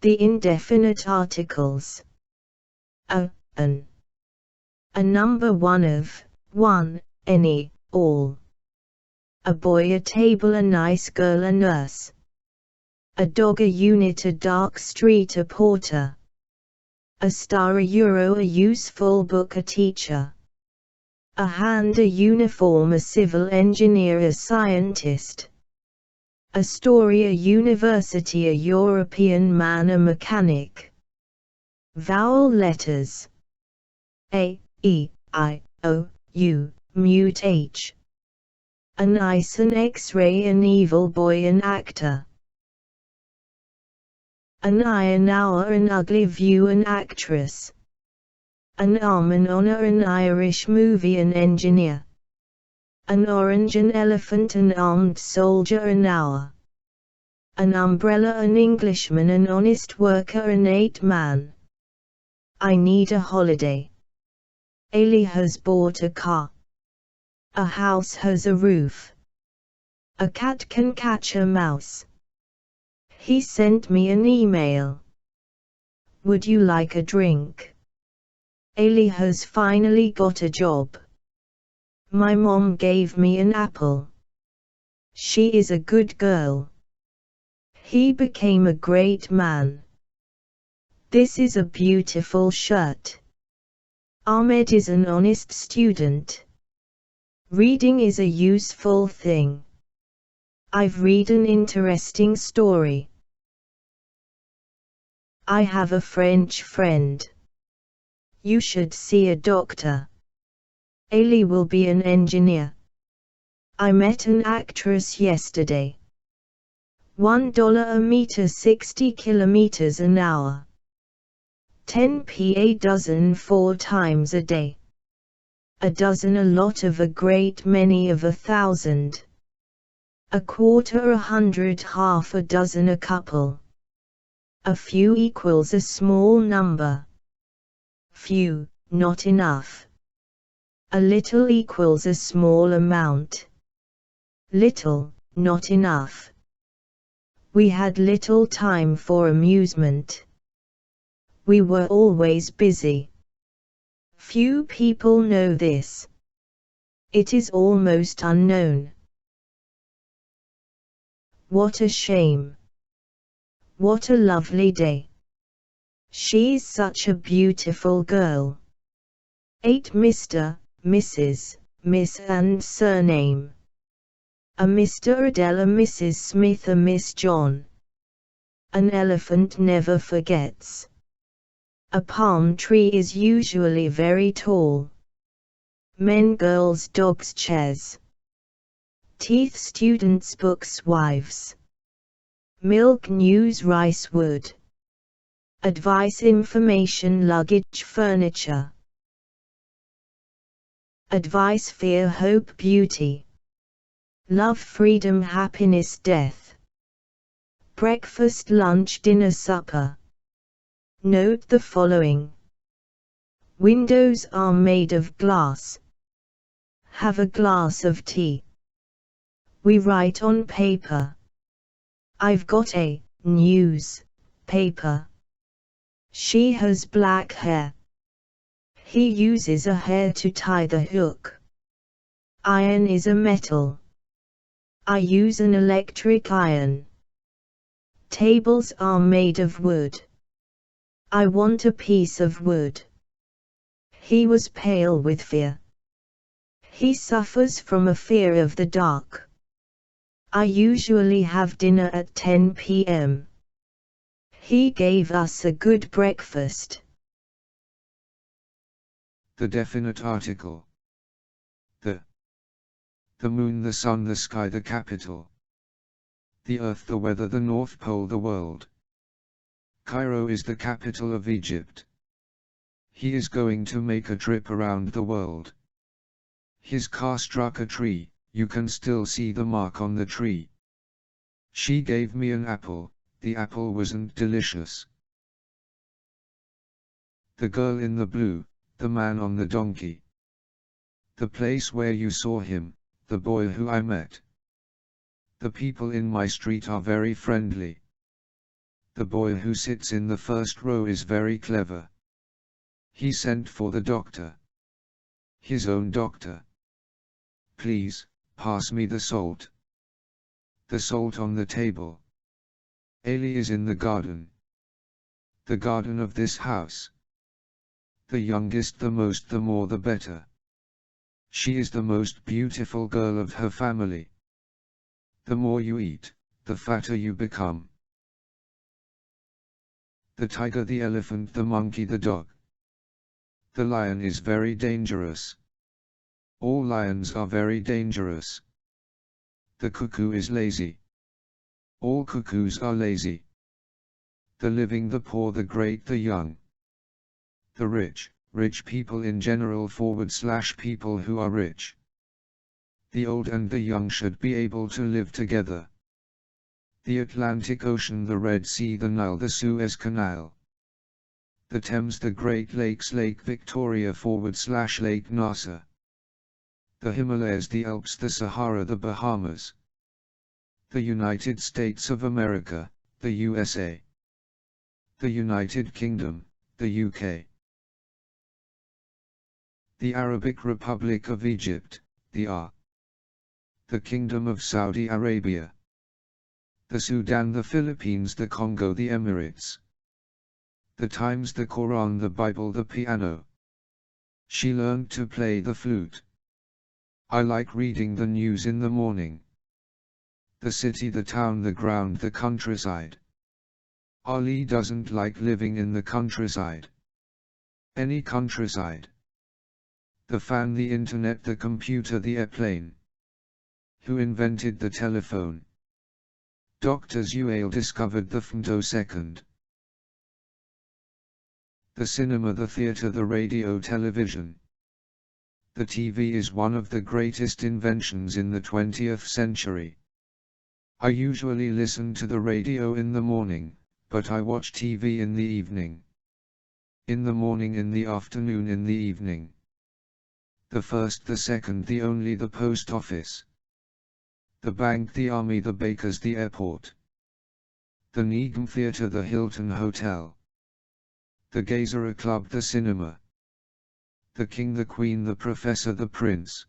The indefinite articles. An. A number one of, one, any, all. A boy, a table, a nice girl, a nurse. A dog, a unit, a dark street, a porter. A star, a euro, a useful book, a teacher. A hand, a uniform, a civil engineer, a scientist. A story, a university, a European man, a mechanic. Vowel letters. A, E, I, O, U, mute H. An ice, an X-ray, an evil boy, an actor. An eye, an hour, an ugly view, an actress. An arm, an honor, an Irish movie, an engineer. An orange, an elephant, an armed soldier, an hour. An umbrella, an Englishman, an honest worker, an 8-man. I need a holiday. Ali has bought a car. A house has a roof. A cat can catch a mouse. He sent me an email. Would you like a drink? Ali has finally got a job. My mom gave me an apple. She is a good girl. He became a great man. This is a beautiful shirt. Ahmed is an honest student. Reading is a useful thing. I've read an interesting story. I have a French friend. You should see a doctor. Ali will be an engineer. I met an actress yesterday. $1 a meter, 60 kilometers an hour. 10 a dozen 4 times a day. A dozen, a lot of, a great many of, 1,000. A quarter, 100, half a dozen, a couple. A few equals a small number. Few, not enough. A little equals a small amount. Little, not enough. We had little time for amusement. We were always busy. Few people know this. It is almost unknown. What a shame. What a lovely day. She's such a beautiful girl. 8 Mr., Mrs., Miss and surname. A Mr. Adele, a Mrs. Smith, a Miss John. An elephant never forgets. A palm tree is usually very tall. Men, girls, dogs, chairs. Teeth, students, books, wives. Milk, news, rice, wood. Advice, information, luggage, furniture. Advice, fear, hope, beauty. Love, freedom, happiness, death. Breakfast, lunch, dinner, supper. Note the following. Windows are made of glass. Have a glass of tea. We write on paper. I've got a news paper. She has black hair. He uses a hair to tie the hook. Iron is a metal. I use an electric iron. Tables are made of wood. I want a piece of wood. He was pale with fear. He suffers from a fear of the dark. I usually have dinner at 10 p.m. He gave us a good breakfast. The definite article. The moon, the sun, the sky, the capital. The earth, the weather, the North Pole, the world. Cairo is the capital of Egypt. He is going to make a trip around the world. His car struck a tree, you can still see the mark on the tree. She gave me an apple, the apple wasn't delicious. The girl in the blue, the man on the donkey. The place where you saw him, the boy who I met. The people in my street are very friendly. The boy who sits in the first row is very clever. He sent for the doctor. His own doctor. Please, pass me the salt. The salt on the table. Ali is in the garden. The garden of this house. The youngest, the most, the more, the better. She is the most beautiful girl of her family. The more you eat, the fatter you become. The tiger, the elephant, the monkey, the dog. The lion is very dangerous. All lions are very dangerous. The cuckoo is lazy. All cuckoos are lazy. The living, the poor, the great, the young. The rich people in general / people who are rich. The old and the young should be able to live together. The Atlantic Ocean, the Red Sea, the Nile, the Suez Canal. The Thames, the Great Lakes, Lake Victoria / Lake Nasser. The Himalayas, the Alps, the Sahara, the Bahamas. The United States of America, the USA. The United Kingdom, the UK. The Arabic Republic of Egypt, the AR. The Kingdom of Saudi Arabia. The Sudan, the Philippines, the Congo, the Emirates. The Times, the Quran, the Bible, the piano. She learned to play the flute. I like reading the news in the morning. The city, the town, the ground, the countryside. Ali doesn't like living in the countryside. Any countryside. The fan, the internet, the computer, the airplane. Who invented the telephone? Doctors Yale discovered the femtosecond. The cinema, the theater, the radio, television. The TV is one of the greatest inventions in the 20th century. I usually listen to the radio in the morning, but I watch TV in the evening. In the morning, in the afternoon, in the evening. The first, the second, the only, the post office. The bank, the army, the bakers, the airport. The Negm Theatre, the Hilton Hotel. The Geyser Club, the cinema. The king, the queen, the professor, the prince.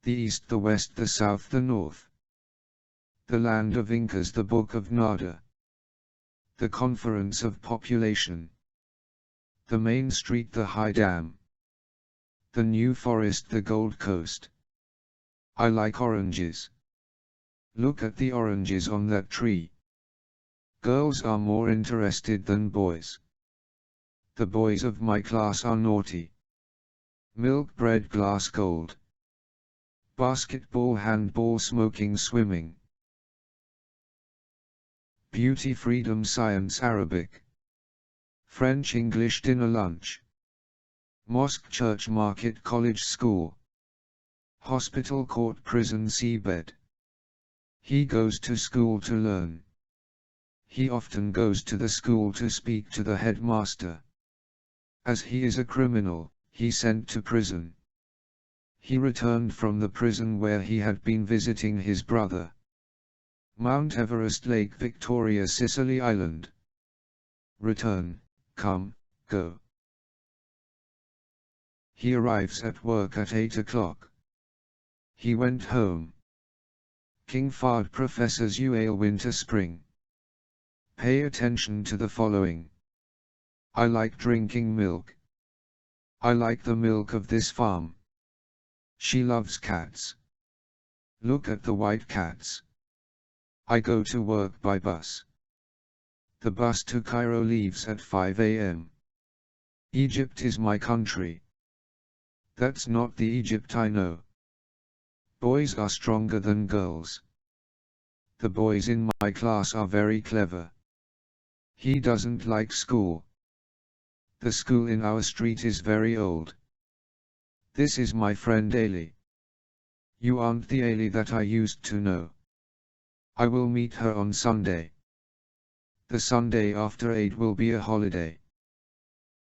The east, the west, the south, the north. The land of Incas, the book of Nada. The conference of population. The main street, the high dam. The new forest, the Gold Coast. I like oranges. Look at the oranges on that tree. Girls are more interested than boys. The boys of my class are naughty. Milk, bread, glass, gold. Basketball, handball, smoking, swimming. Beauty, freedom, science, Arabic. French, English, dinner, lunch. Mosque, church, market, college, school. Hospital, court, prison, seabed. He goes to school to learn. He often goes to the school to speak to the headmaster. As he is a criminal, he sent to prison. He returned from the prison where he had been visiting his brother. Mount Everest, Lake Victoria, Sicily Island. Return, come, go. He arrives at work at 8 o'clock. He went home. King Fahd, Professors Yale, winter, spring. Pay attention to the following. I like drinking milk. I like the milk of this farm. She loves cats. Look at the white cats. I go to work by bus. The bus to Cairo leaves at 5 a.m. Egypt is my country. That's not the Egypt I know. Boys are stronger than girls. The boys in my class are very clever. He doesn't like school. The school in our street is very old. This is my friend Ali. You aren't the Ali that I used to know. I will meet her on Sunday. The Sunday after Eid will be a holiday.